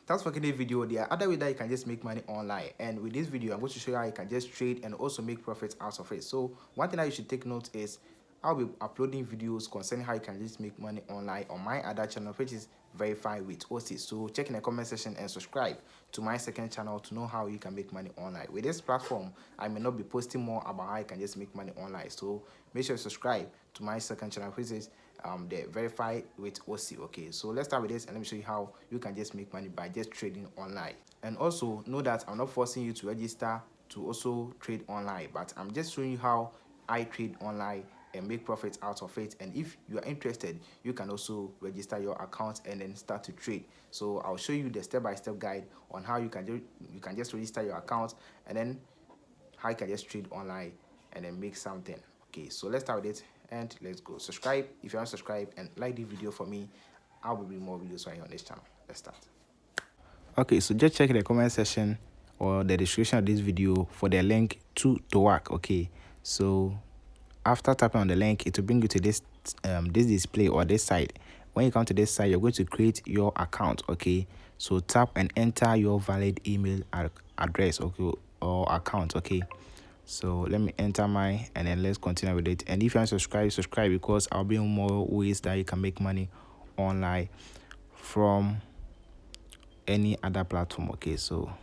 Thanks for getting the video. There are other ways that you can just make money online, and with this video I'm going to show you how you can just trade and also make profits out of it. So one thing that you should take note is I'll be uploading videos concerning how you can just make money online on my other channel, which is Verify with OC. So check in the comment section and subscribe to my second channel to know how you can make money online. With this platform, I may not be posting more about how you can just make money online. So make sure you subscribe to my second channel, which is the Verify with OC. Okay, so let's start with this and let me show you how you can just make money by just trading online. And also know that I'm not forcing you to register to also trade online, but I'm just showing you how I trade online and make profits out of it. And if you are interested, you can also register your account and then start to trade. So I'll show you the step-by-step guide on how you can just register your account and then how you can just trade online and then make something. Okay, so let's start with it and let's go. Subscribe if you haven't subscribed and like the video for me. I will bring more videos right here on this channel. Let's start. Okay, so just check the comment section or the description of this video for the link to Toak. Okay, so after tapping on the link, it will bring you to this this display or this site. When you come to this site, you're going to create your account. Okay, so tap and enter your valid email address, okay, or account. Okay, so let me enter mine and then let's continue with it. And if you want to subscribe because I'll bring more ways that you can make money online from any other platform. Okay, so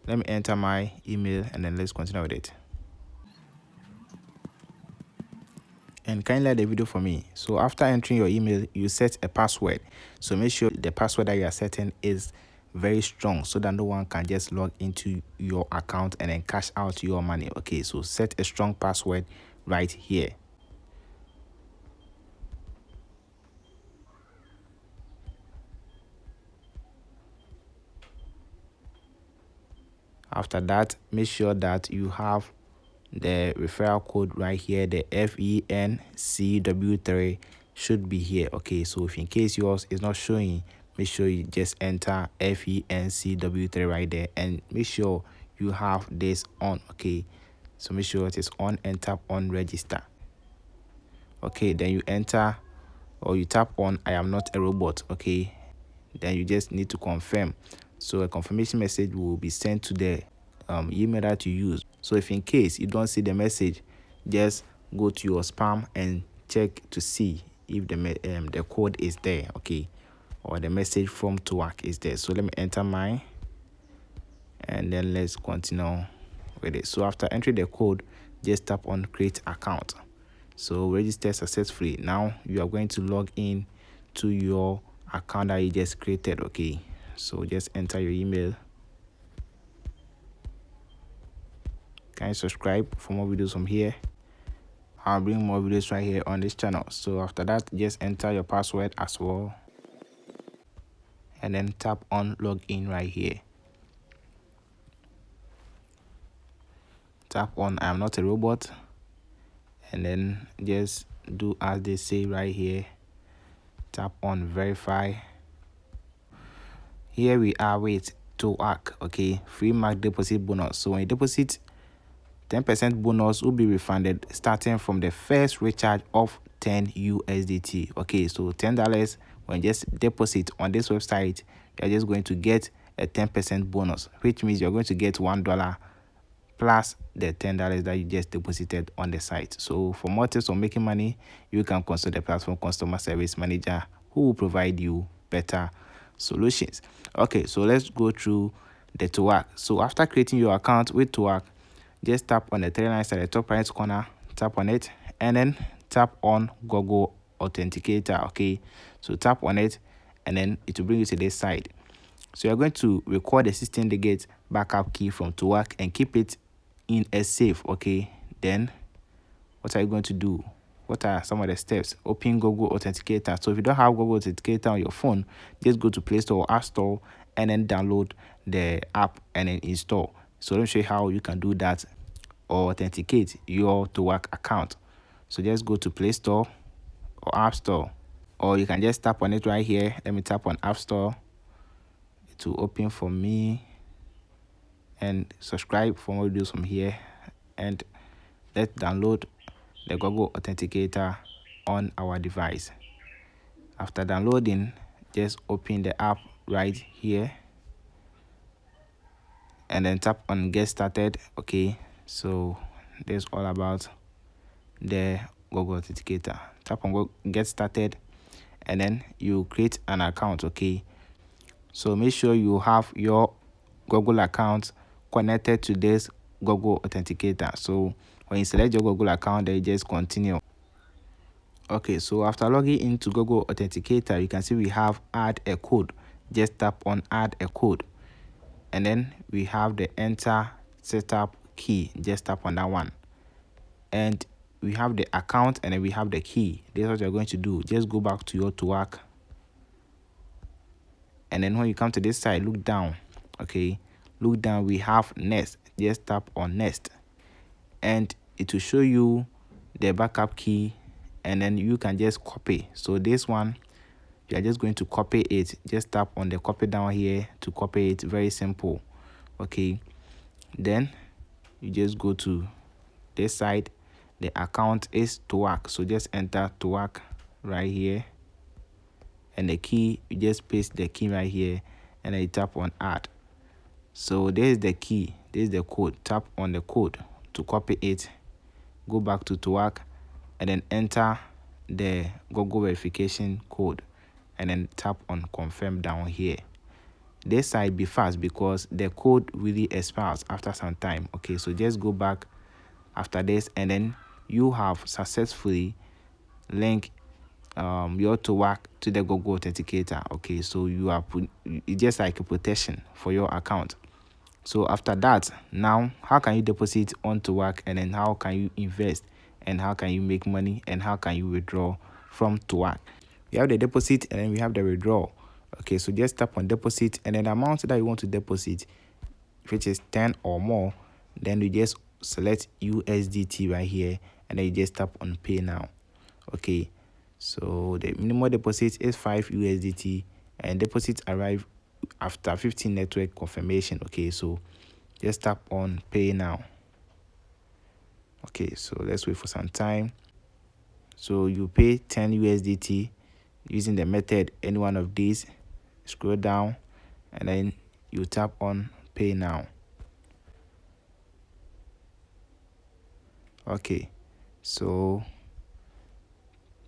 let me enter my email and then let's continue with it. And kindly like the video for me. So after entering your email, you set a password. So make sure the password that you are setting is very strong so that no one can just log into your account and then cash out your money. Okay, so set a strong password right here. After that, make sure that you have the referral code right here. The FENCW3 should be here. Okay, so if in case yours is not showing, make sure you just enter FENCW3 right there and make sure you have this on. Okay, so make sure it is on and tap on register. Okay, then you enter or you tap on I am not a robot. Okay, then you just need to confirm. So a confirmation message will be sent to the email that you use. So if in case you don't see the message, just go to your spam and check to see if the code is there. Okay, or the message from Toak is there. So let me enter mine and then let's continue with it. So after entering the code, just tap on create account. So register successfully. Now you are going to log in to your account that you just created. Okay, so just enter your email. Can you subscribe for more videos from here? I'll bring more videos right here on this channel. So after that, just enter your password as well and then tap on login right here. Tap on I am not a robot and then just do as they say right here. Tap on verify. Here we are with Toak. Okay, free mark deposit bonus. So when you deposit, 10% bonus will be refunded starting from the first recharge of 10 USDT. Okay, so $10 when you just deposit on this website, you're just going to get a 10% bonus, which means you're going to get $1 plus the $10 that you just deposited on the site. So for more tips on making money, you can consult the platform customer service manager who will provide you better solutions. Okay, so let's go through the Toak. So after creating your account with Toak, just tap on the three lines at the top right corner, tap on it and then tap on Google Authenticator. Okay, so tap on it and then it will bring you to this side. So you're going to record the 16-digit backup key from Toak and keep it in a safe. Okay, then what are you going to do? What are some of the steps? Open Google Authenticator. So if you don't have Google Authenticator on your phone, just go to Play Store or App Store and then download the app and then install. So let me show you how you can do that or authenticate your Toak account. So just go to Play Store or App Store, or you can just tap on it right here. Let me tap on App Store. It will open for me, and subscribe for more videos from here, and let's download the Google Authenticator on our device. After downloading, just open the app right here and then tap on get started. Okay, so this is all about the Google Authenticator. Tap on get started and then you create an account. Okay, so make sure you have your Google account connected to this Google Authenticator. So when you select your Google account, then you just continue. Okay, so after logging into Google Authenticator, you can see we have add a code. Just tap on add a code and then we have the enter setup key. Just tap on that one and we have the account and then we have the key. This is what you're going to do. Just go back to your Toak and then when you come to this side, look down. Okay, look down, we have next. Just tap on next and it will show you the backup key and then you can just copy. So this one, you are just going to copy it. Just tap on the copy down here to copy it. Very simple. Okay, then you just go to this side. The account is Toak, so just enter Toak right here and the key, you just paste the key right here and then you tap on add. So this is the key, this is the code. Tap on the code to copy it, go back to Toak and then enter the Google verification code and then tap on confirm down here. This side be fast because the code really expires after some time. Okay, so just go back after this and then you have successfully linked your Toak to the Google Authenticator. Okay, so you are it's just like a protection for your account. So after that, now how can you deposit on Toak and then how can you invest and how can you make money and how can you withdraw from Toak? We have the deposit and then we have the withdrawal. Okay, so just tap on deposit and then the amount that you want to deposit, which is 10 or more, then you just select USDT right here and then you just tap on pay now. Okay, so the minimum deposit is 5 USDT and deposits arrive after 15 network confirmation. Okay, so just tap on pay now. Okay, so let's wait for some time. So you pay 10 USDT using the method any one of these. Scroll down and then you tap on pay now. Okay, so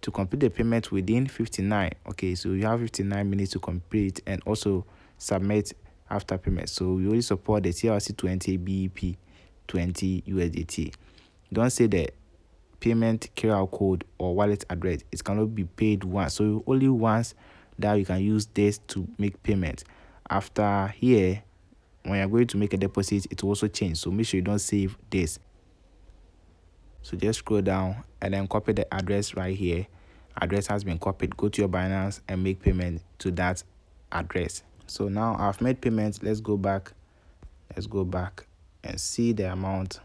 to complete the payment within 59, okay, so you have 59 minutes to complete and also submit after payment. So we only support the TRC20 BEP 20 USDT. Don't say the payment QR code or wallet address. It cannot be paid once, so only once that you can use this to make payment. After here, when you're going to make a deposit, it will also change, so make sure you don't save this. So just scroll down and then copy the address right here. Address has been copied. Go to your Binance and make payment to that address. So now I've made payment. Let's go back and see the amount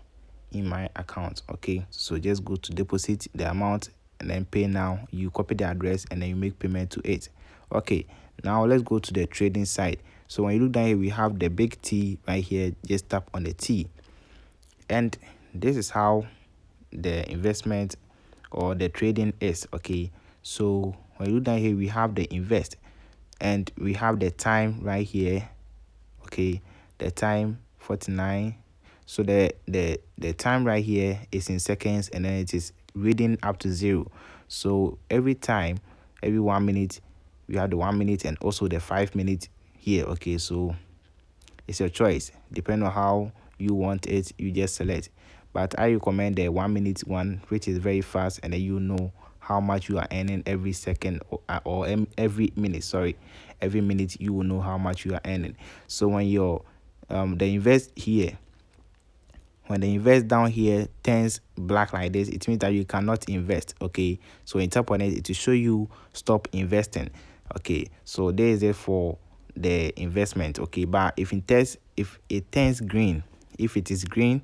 in my account. Okay, so just go to deposit the amount and then pay now. You copy the address and then you make payment to it. Okay, now let's go to the trading side. So when you look down here, we have the big T right here. Just tap on the T and this is how the investment or the trading is. Okay, so when you look down here, we have the invest and we have the time right here. Okay, the time 49. So the time right here is in seconds and then it is reading up to 0. So every time, every 1 minute, we have the 1 minute and also the 5 minutes here. Okay, so it's your choice. Depending on how you want it, you just select. But I recommend the 1 minute one, which is very fast and then you know how much you are earning every second or every minute. Sorry, every minute you will know how much you are earning. So when you're the invest here, when the invest down here turns black like this, it means that you cannot invest. Okay, so when you tap on it, it will show you stop investing. Okay, so there is it for the investment. Okay, but if it turns green, if it is green,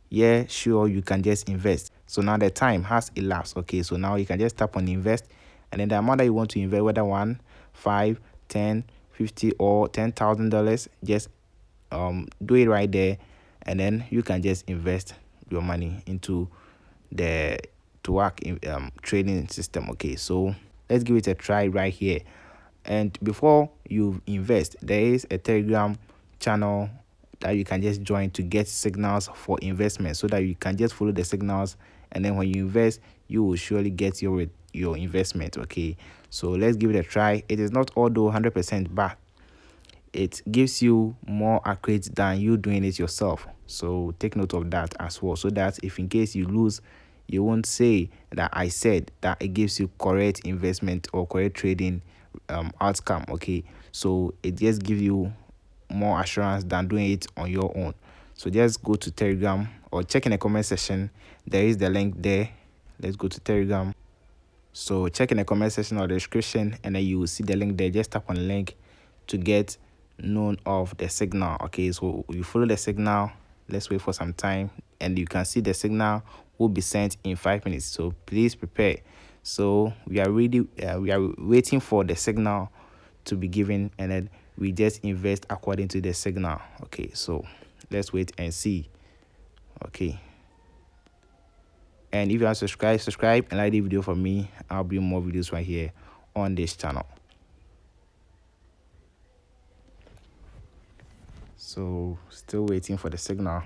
yeah, sure, you can just invest. So now the time has elapsed. Okay, so now you can just tap on invest and then the amount that you want to invest, whether 1, 5, 10, 50 or $10,000, just do it right there and then you can just invest your money into the Toak trading system. Okay, so let's give it a try right here. And before you invest, there is a Telegram channel that you can just join to get signals for investment, so that you can just follow the signals, and then when you invest, you will surely get your investment. Okay, so let's give it a try. It is not although 100%, but it gives you more accurate than you doing it yourself. So take note of that as well, so that if in case you lose, you won't say that I said that it gives you correct investment or correct trading outcome. Okay, so it just gives you more assurance than doing it on your own. So just go to Telegram or check in the comment section. There is the link there. Let's go to Telegram. So check in the comment section or the description, and then you will see the link there. Just tap on the link to get known of the signal. Okay, so you follow the signal. Let's wait for some time, and you can see the signal will be sent in 5 minutes. So please prepare. So we are waiting for the signal to be given, and then we just invest according to the signal. Okay, so let's wait and see. Okay, and if you are subscribe and like the video for me. I'll bring more videos right here on this channel. So still waiting for the signal.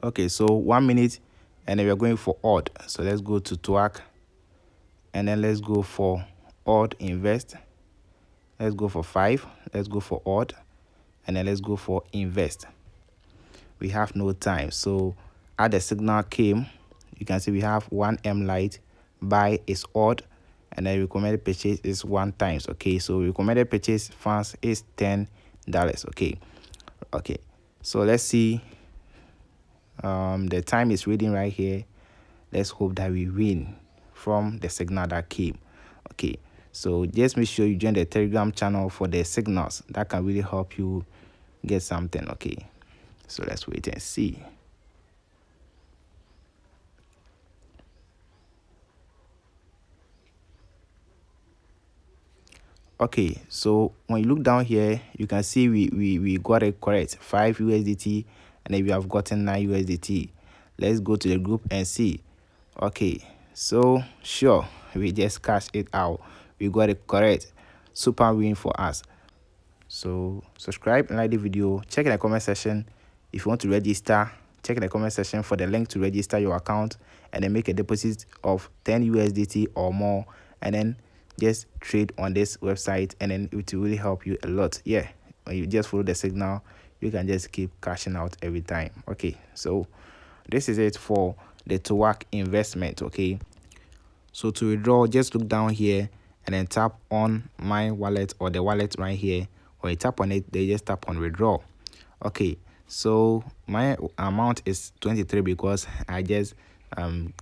Okay, so 1 minute, and then we're going for odd. So let's go to Toak, and then let's go for odd invest. Let's go for 5. Let's go for odd, and then let's go for invest. We have no time, so as the signal came, you can see we have 1M light, buy is odd, and then recommended purchase is 1 times. Okay, so recommended purchase funds is $10. Okay, so let's see. The time is reading right here. Let's hope that we win from the signal that came. Okay, so just make sure you join the Telegram channel for the signals that can really help you get something. Okay, so let's wait and see. Okay, so when you look down here, you can see we got it correct, 5 USDT, and then we have gotten 9 USDT. Let's go to the group and see. Okay, so sure, we just cashed it out. We got it correct. Super win for us. So subscribe and like the video. Check in the comment section if you want to register. Check in the comment section for the link to register your account, and then make a deposit of 10 USDT or more, and then just trade on this website, and then it will really help you a lot. Yeah, when you just follow the signal, you can just keep cashing out every time. Okay, so this is it for the Toak investment. Okay, so to withdraw, just look down here and then tap on my wallet or the wallet right here. When you tap on it, they just tap on withdraw. Okay, so my amount is 23 because I just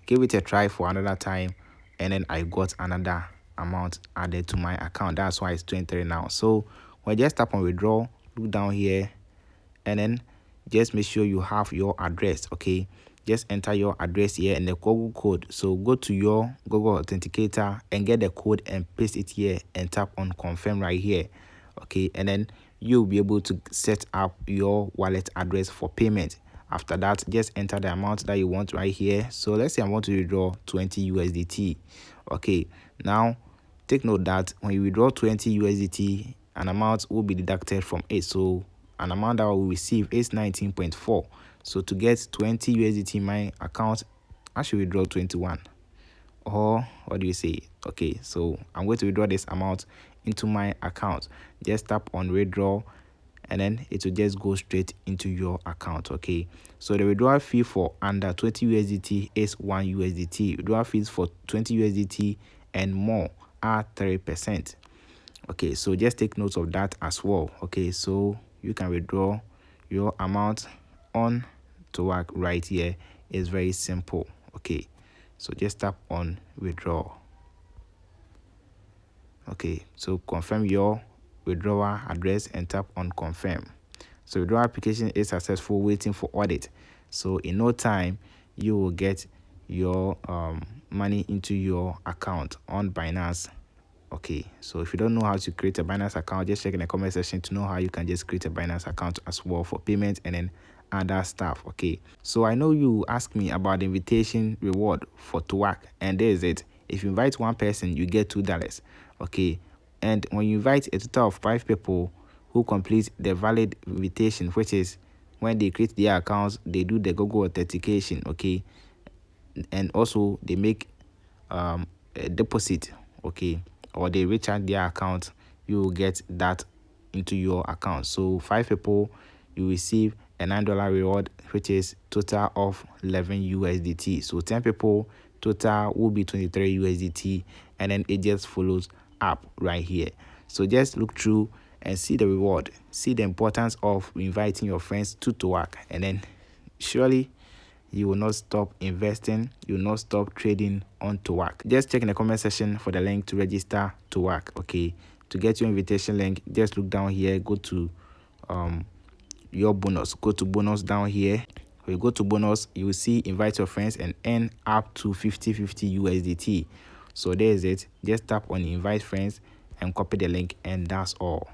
gave it a try for another time, and then I got another amount added to my account. That's why it's 23 now. So when you just tap on withdraw, look down here, and then just make sure you have your address. Okay, just enter your address here and the Google code. So go to your Google Authenticator and get the code and paste it here, and tap on confirm right here. Okay, and then you'll be able to set up your wallet address for payment. After that, just enter the amount that you want right here. So let's say I want to withdraw 20 USDT. Okay, now take note that when you withdraw 20 USDT, an amount will be deducted from it. So an amount that I will receive is 19.4. So to get 20 USDT in my account, I should withdraw 21. Or what do you say? Okay, so I'm going to withdraw this amount into my account. Just tap on withdraw, and then it will just go straight into your account. Okay, so the withdrawal fee for under 20 USDT is 1 USDT. Withdrawal fees for 20 USDT and more are 3%. Okay, so just take note of that as well. Okay, so you can withdraw your amount on Toak right here. It's very simple. Okay, so just tap on withdraw. Okay, so confirm your withdrawal address and tap on confirm. So withdrawal application is successful, waiting for audit. So in no time, you will get your money into your account on Binance. Okay, so if you don't know how to create a Binance account, just check in the comment section to know how you can just create a Binance account as well for payment and then other stuff. Okay, so I know you asked me about the invitation reward for Toak, and there is it. If you invite one person, you get $2. Okay, and when you invite a total of 5 people who complete the valid invitation, which is when they create their accounts, they do the Google authentication, okay, and also they make a deposit, okay, or they recharge their account, you will get that into your account. So 5 people, you receive a $9 reward, which is total of 11 USDT. So 10 people, total will be 23 USDT, and then it just follows up right here. So just look through and see the reward, see the importance of inviting your friends to Toak, and then surely you will not stop investing, you will not stop trading on Toak. Just check in the comment section for the link to register Toak. Okay, to get your invitation link, just look down here, go to your bonus, go to bonus down here. When you go to bonus, you will see invite your friends and earn up to 50 USDT. So there's it. Just tap on invite friends and copy the link, and that's all.